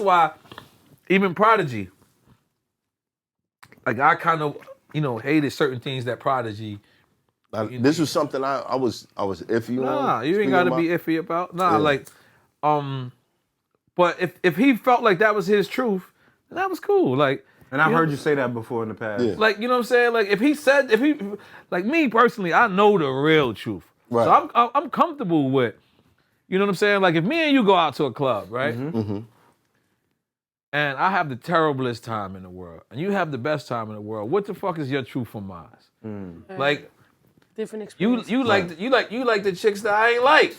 why even Prodigy, like I kind of, hated certain things that Prodigy. This was something I was iffy on. Nah, you ain't gotta be iffy about. Nah, but if he felt like that was his truth, then that was cool. Like, and I've heard you say that before in the past. Yeah. Like, you know what I'm saying? Like, if he, like me personally, I know the real truth. Right. So I'm comfortable with, you know what I'm saying? Like, if me and you go out to a club, right? Mm-hmm. And I have the terriblest time in the world, and you have the best time in the world, what the fuck is your truth from mine? Like, different experience. You like the chicks that I ain't like.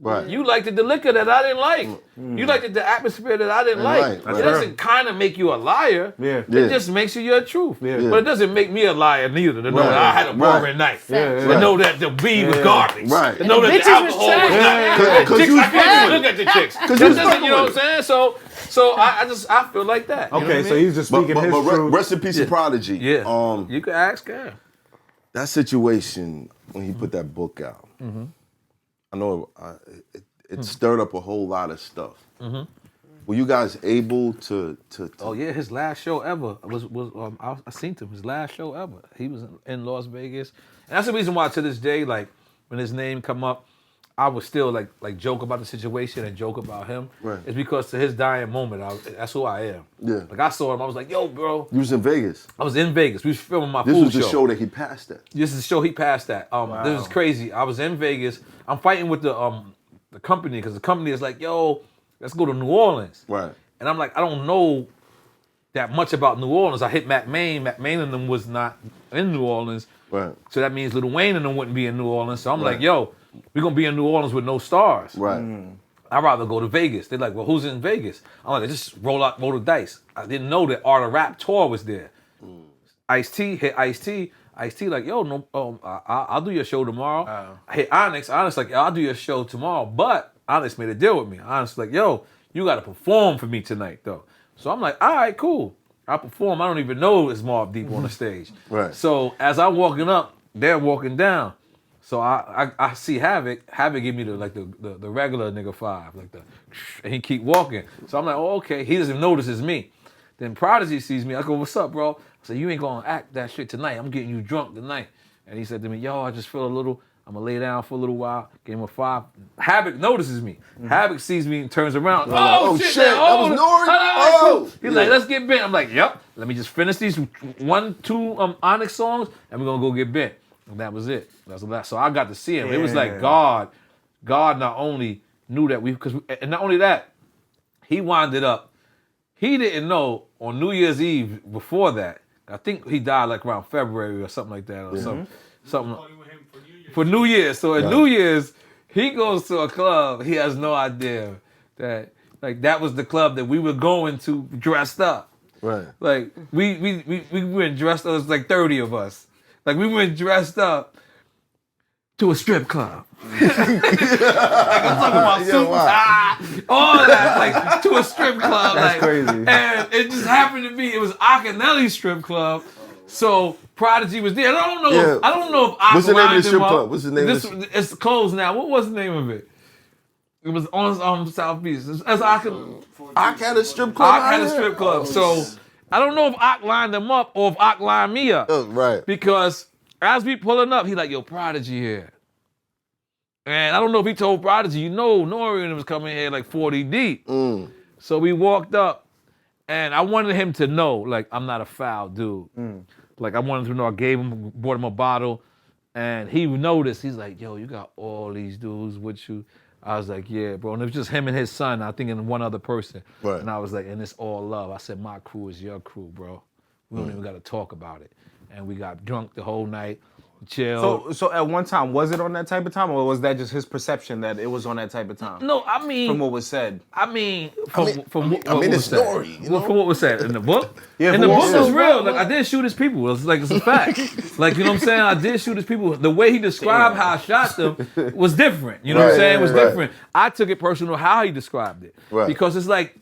Right. You liked the liquor that I didn't like. You liked the atmosphere that I didn't like. It doesn't kind of make you a liar. Yeah. It just makes you your truth. Yeah. But it doesn't make me a liar neither to know that I had a boring night. To know that the weed was garbage. Right. To know that the alcohol was not. Because Chicks, you I can't look at the chicks. You know what I'm saying? So I feel like that. Okay, so he's just speaking his truth. Rest in peace to Prodigy. Yeah. You can ask him. That situation when he put that book out, I know it stirred up a whole lot of stuff. Were you guys able to? Oh yeah, his last show ever was I seen him. His last show ever. He was in Las Vegas, and that's the reason why to this day, like when his name come up, I would still like joke about the situation and joke about him. Right. It's because to his dying moment, that's who I am. Yeah. Like I saw him, I was like, yo, bro. You was in Vegas. I was in Vegas. We was filming my This food was the show that he passed at. This is the show he passed at. This is crazy. I was in Vegas. I'm fighting with the company because the company is like, yo, let's go to New Orleans. Right. And I'm like, I don't know that much about New Orleans. I hit Mac Main. Mac Main and them was not in New Orleans. Right. So that means Lil Wayne and them wouldn't be in New Orleans. So I'm like, yo, we're going to be in New Orleans with no stars. Right. I'd rather go to Vegas. They're like, well, who's in Vegas? I'm like, just roll the dice. I didn't know that Art of Rap tour was there. Ice-T hit Ice-T. Ice-T like, yo, no, I'll do your show tomorrow. I hit Onyx. Onyx like, yo, I'll do your show tomorrow. But Onyx made a deal with me. Onyx like, yo, you got to perform for me tonight, though. So I'm like, all right, cool. I perform. I don't even know it's Mobb Deep on the stage. Right. So as I'm walking up, they're walking down. So I see Havoc. Havoc give me the regular nigga 5, like and he keep walking. So I'm like, oh, okay. He doesn't notice it's me. Then Prodigy sees me. I go, what's up, bro? I said, you ain't gonna act that shit tonight. I'm getting you drunk tonight. And he said to me, yo, I just feel a little. I'm gonna lay down for a little while. Gave him a 5. Havoc notices me. Havoc sees me and turns around. Oh shit! That was Nori. Oh. He's like, let's get bent. I'm like, yep. Let me just finish these 1-2 Onyx songs, and we're gonna go get bent. And that was it. That's the last. So I got to see him. It was like God not only knew that and not only that, he winded up. He didn't know on New Year's Eve before that. I think he died like around February or something like that, or something. For New Year's. So at New Year's, he goes to a club. He has no idea that that was the club that we were going to dressed up. Right. Like we went dressed up. It was like 30 of us. Like we went dressed up to a strip club. Like I'm talking about suits, all that, like to a strip club. That's crazy. And it just happened to be, it was Akinelli's strip club. So Prodigy was there. I don't know if Ak What's the name of the lined strip him up. club? What's the name of the It's closed now. What was the name of it? It was on South Beach. Ak had a strip club. had a strip club. So I don't know if Ak lined them up or if Ak lined me up. Right. Because as we pulling up, he like, yo, Prodigy here. And I don't know if he told Prodigy, Nori and him was coming here like 40 deep. So we walked up, and I wanted him to know, like, I'm not a foul dude. Like, I wanted him to know. I bought him a bottle, and he noticed. He's like, yo, you got all these dudes with you. I was like, yeah, bro. And it was just him and his son, I think, and one other person. Right. And I was like, and it's all love. I said, my crew is your crew, bro. We don't even got to talk about it. And we got drunk the whole night, chilled. So at one time, was it on that type of time, or was that just his perception that it was on that type of time? No, I mean, from what was said. From what it's said. story. From what was said in the book. Yeah, in the book was is real. Like I did shoot his people. It's a fact. Like, you know what I'm saying? I did shoot his people. The way he described how I shot them was different. You know what I'm saying? It was different. I took it personal how he described it. Right. Because it's like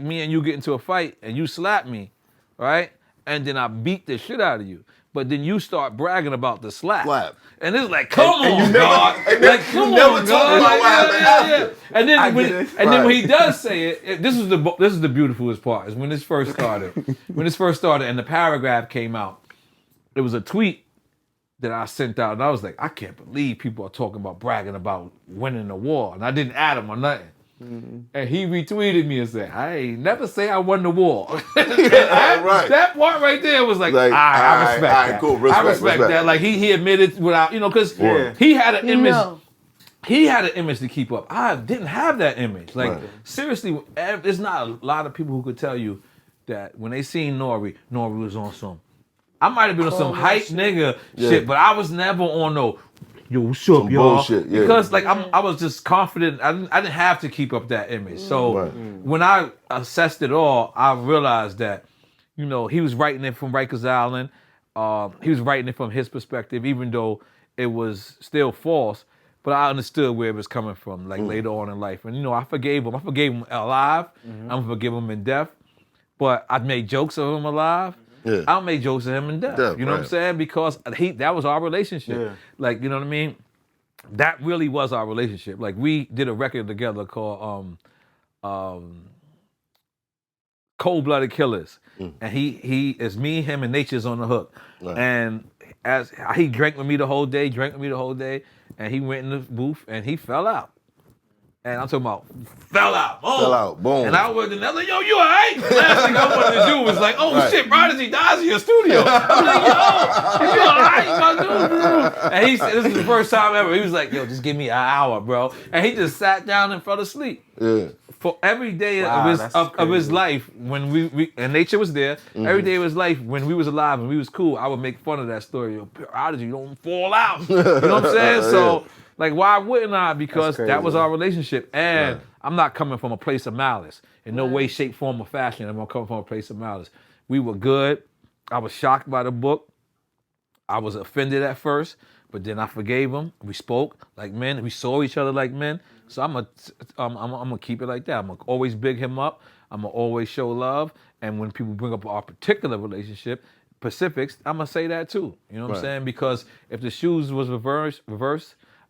me and you get into a fight and you slap me, right? And then I beat the shit out of you. but then you start bragging about the slap. Slap. And it's like, come And on, you never- God. and then Like, you come never on, talk God. about Like, what happened after. And then I when get it. and then when Right. he does say it, this is the beautifulest part, is when this first started. When this first started and the paragraph came out, it was a tweet that I sent out, and I was like, I can't believe people are talking about bragging about winning the war. And I didn't add him or nothing. And he retweeted me and said, I ain't never say I won the war. Right. That part right there was like, Like, I respect all right, that. cool. I Respect, respect respect. that. Like he admitted without, because Yeah. he had an image. No. He had an image to keep up. I didn't have that image. Like, Right. seriously, there's not a lot of people who could tell you that when they seen Nori was on some. I might have been on some hype nigga shit, but I was never on no, yo, what's up, Some y'all? bullshit, yeah. Because like I was just confident. I didn't have to keep up that image. So Right. when I assessed it all, I realized that, he was writing it from Rikers Island. He was writing it from his perspective, even though it was still false. But I understood where it was coming from, like later on in life. And I forgave him. I forgave him alive. I'm gonna forgive him in death. But I made jokes of him alive. Yeah. I'll make jokes of him in death. Death, You know what I'm right. saying? Because that was our relationship. Yeah. Like, you know what I mean? That really was our relationship. Like, we did a record together called Cold Blooded Killers. And he is me, him, and Nature's on the hook. Right. And as he drank with me the whole day, and he went in the booth and he fell out. And I'm talking about fell out. Boom. Fell out, boom. And I was another, yo, you all right? Last thing I wanted to do was like, oh Right. shit, Prodigy dies in your studio. I'm like, yo, you all right, my dude? And he said, this is the first time ever. He was like, yo, just give me an hour, bro. And he just sat down and fell asleep. Yeah. For every day Wow, of that's his crazy. life, when we and Nature was there, every day of his life, when we was alive and we was cool, I would make fun of that story. Yo, Prodigy, you don't fall out. You know what I'm saying? So, like, why wouldn't I? Because That's that was crazy. our relationship. And Right. I'm not coming from a place of malice. In no way, shape, form, or fashion am I coming from a place of malice. We were good. I was shocked by the book. I was offended at first, but then I forgave him. We spoke like men. We saw each other like men. So I'm gonna keep it like that. I'm gonna always big him up. I'm gonna always show love. And when people bring up our particular relationship, Pacifics, I'm gonna say that too. You know what I'm Right. saying? Because if the shoes was reversed,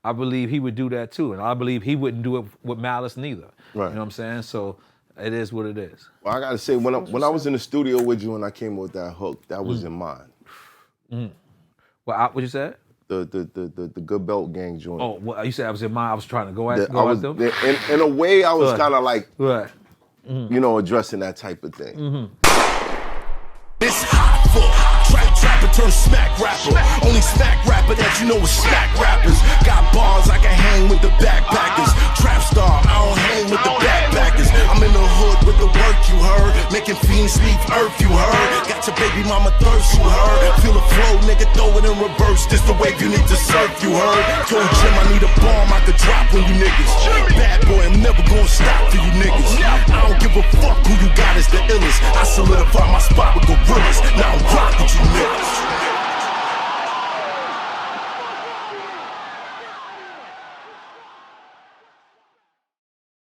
I believe he would do that too. And I believe he wouldn't do it with malice neither. Right. You know what I'm saying? So it is what it is. Well, I gotta say, when I was in the studio with you and I came up with that hook, that was in mind. What you said? The Good Belt Gang joint. Oh, well, you said I was in mind. I was trying to go at That I was, them. in a way, I was Right. kind of like, Right. addressing that type of thing. It's hot for trapper turn smack rapper. Only smack rapper that you know is smack rappers. Got bars I can hang with the backpackers. Trap star, I don't hang with the backpackers. I'm in the hood with the work you heard. Making fiends leave earth you heard. Got your baby mama thirst you heard. Feel the flow, nigga, throw it in reverse. This the wave you need to surf you heard. Told Jim I need a bomb I could drop on you niggas. Bad boy, I'm never gonna stop for you niggas. I don't give a fuck who you got is the illest. I solidify my spot with gorillas. Now I'm rock with you niggas.